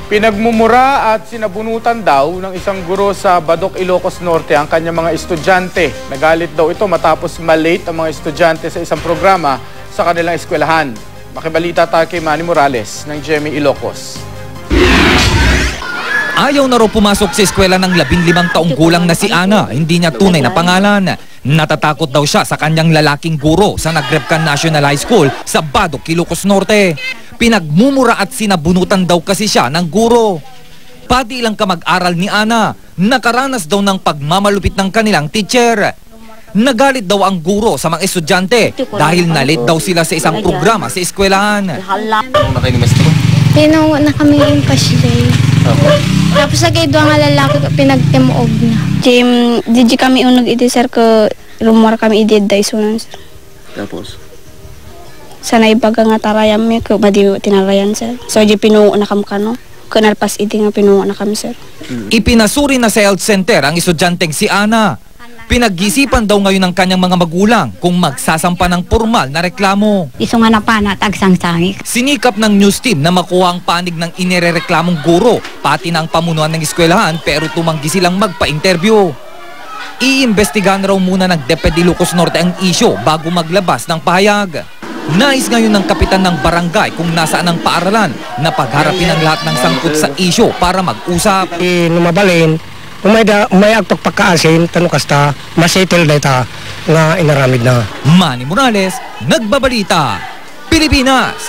Pinagmumura at sinabunutan daw ng isang guro sa Badok, Ilocos Norte ang kanyang mga estudyante. Nagalit daw ito matapos malate ang mga estudyante sa isang programa sa kanilang eskwelahan. Makibalita tayo kay Manny Morales ng GMA Ilocos. Ayaw na raw pumasok sa eskwela ng 15 taong gulang na si Ana. Hindi niya tunay na pangalan. Natatakot daw siya sa kanyang lalaking guro sa Nagrepcan National High School sa Badok, Ilocos Norte. Pinagmumura at sinabunutan daw kasi siya ng guro. Pati ilang kamag-aral ni Ana, nakaranas daw ng pagmamalupit ng kanilang teacher. Nagalit daw ang guro sa mga estudyante dahil nalit daw sila sa isang programa sa eskwelahan. Ano na kayo ni Mestro? Pinungo na kami yung pasday. Tapos sa kayo nga lalaki pinagtimuog na. Di kami unag iti sir ko rumor kami iti day sunan sir. Tapos? Sana ibaga nga tarayam mi ko madi tinarayan sir. So di pinungo na kam kano. Kunalpas iti nga pinungo na kami sir. Ipinasuri na sa health center ang estudyanteng si Ana. Pinag-isipan daw ngayon ng kanyang mga magulang kung magsasampa ng formal na reklamo. Iso nga na pa na tagsang-sangik. Sinikap ng news team na makuha ang panig ng inirereklamong guro, pati ng pamunuan ng eskwelahan, pero tumanggi silang magpa-interview. Iimbestigahan raw muna ng DepEd Ilocos Norte ang isyo bago maglabas ng pahayag. Nais ngayon ng kapitan ng barangay kung nasaan ang paaralan na pagharapin ang lahat ng sangkot sa isyo para mag-usap. Numabalin, kung may aktok pagkaasin, tanong kasta, masettle na ita nga inaramid na. Manny Morales, Nagbabalita, Pilipinas.